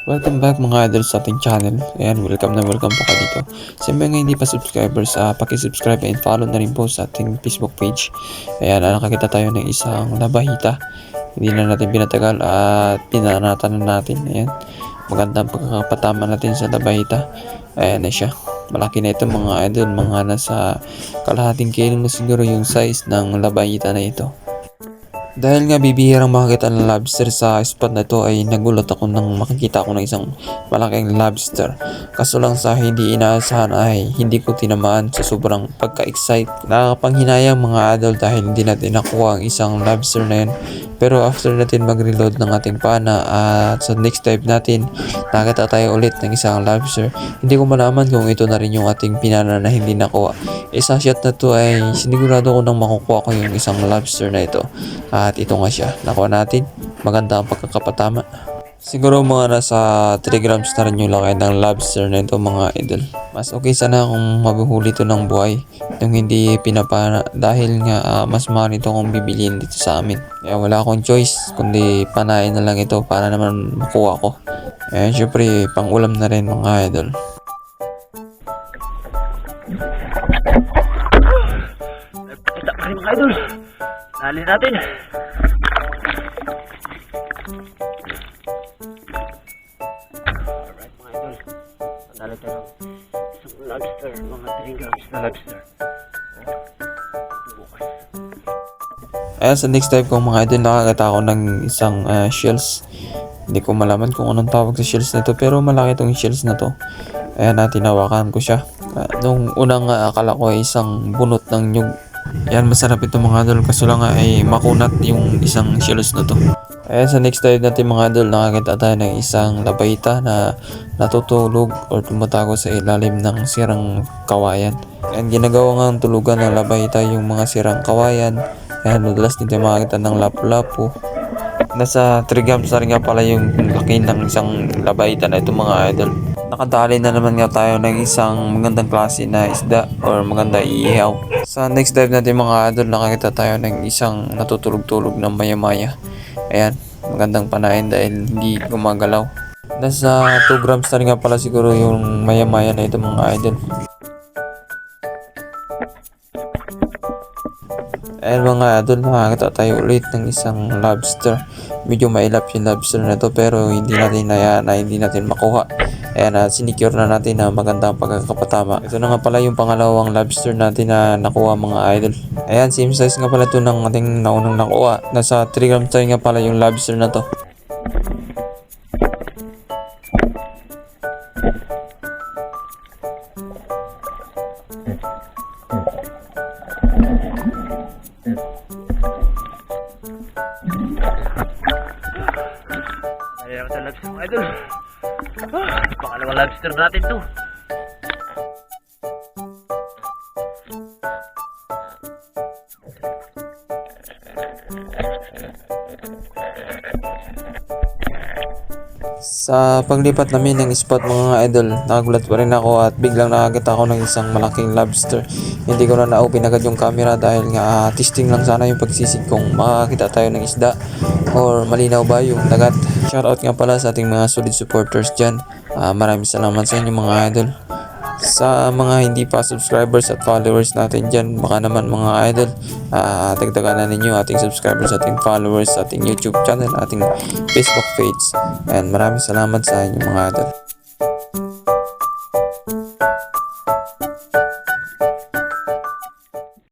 Welcome back mga idol sa ating channel. Ayan, welcome na welcome po kayo dito. Sa mga hindi pa subscribers, paki-subscribe and follow na rin po sa ating Facebook page. Ayan, nakakita tayo ng isang labahita. Hindi na natin pinatagal at pinanatan na natin. Ayan, magandang pagkakapatama natin sa labahita. Ayan na siya. Malaki na ito mga idol, mga nasa kalahating kilo na siguro yung size ng labahita na ito. Dahil nga bibihirang makakita ng lobster sa spot na ito ay nagulat ako nang makikita ko ng isang malaking lobster. Kaso lang sa hindi inaasahan ay hindi ko tinamaan sa sobrang pagka-excite. Nakakapanghinayang mga idol dahil hindi natin nakuha ang isang lobster na yun. Pero after natin mag-reload ng ating pana at sa next dive natin, nakita tayo ulit ng isang lobster. Hindi ko malaman kung ito na rin yung ating pinana na hindi nakuha. Isa shot na to ay sinigurado ko nang makukuha ko yung isang lobster na ito. At ito nga siya, nakuha natin. Maganda ang pagkakapatama. Siguro mga nasa 3 grams na rin yung laki ng lobster na ito mga idol. Mas okay sana kung mabuhuli ito ng buhay nung hindi pinapana dahil nga mas mahal ito kung bibiliin dito sa amin. Kaya wala akong choice kundi panain na lang ito para naman makuha ko. Ayan, syempre pang ulam na rin mga idol. Kita pa rin mga idol. Dali natin. Alright mga idol. Dali tayo ng isang lobster. Mga 3 grams na lobster. Bukas. Ayan, sa next dive ko mga idol, nakakita ako ng isang shells. Hindi ko malaman kung anong tawag sa shells na ito pero malaki itong shells na to. Ayan, tinawakan ko siya. Nung unang akala ko ay isang bunot ng nyug. Yan, masarap ito mga idol kaso lang ay makunat yung isang shells na to. Ayan, sa next dive natin mga idol, nakakita tayo ng isang labahita na natutulog or tumatago sa ilalim ng sirang kawayan. Ayan, ginagawa nga ang tulugan ng labahita yung mga sirang kawayan. Ayan, madalas din tayo makakita ng lapu-lapu. Nasa 3 grams na rin nga pala yung laki ng isang labahita na ito mga idol. Nakadali na naman nga tayo ng isang magandang klase na isda or maganda iihaw. Sa next dive natin mga idol, nakakita tayo ng isang natutulog-tulog ng maya-maya. Ayan, magandang panain dahil hindi gumagalaw. Nasa 2 grams na rin nga pala siguro yung maya-maya na ito mga idol. Ayan mga idol, nakakita tayo ulit ng isang lobster. Medyo mailap yung lobster na to pero hindi natin makuha. Ayan, sinicure na natin na maganda ang pagkakapatama. Ito na nga pala yung pangalawang lobster natin na nakuha mga idol. Ayan, same size nga pala ito ng ating naunang nakuha. Nasa 3 grams tayo nga pala yung lobster na to. Ayan ako sa lobster mga idol. Pangalawang lobster natin to. Sa paglipat namin ng spot mga idol, nagulat pa rin ako at biglang nakakita ako ng isang malaking lobster. Hindi ko na na-open agad yung camera dahil nga testing lang sana yung pagsisig kung makakita tayo ng isda or malinaw ba yung dagat. Shoutout nga pala sa ating mga solid supporters dyan. Maraming salamat sa inyo mga idol. Sa mga hindi pa subscribers at followers natin dyan, baka naman mga idol, dagdagan na ninyo ating subscribers, ating followers, ating YouTube channel, ating Facebook page. And maraming salamat sa inyo mga idol.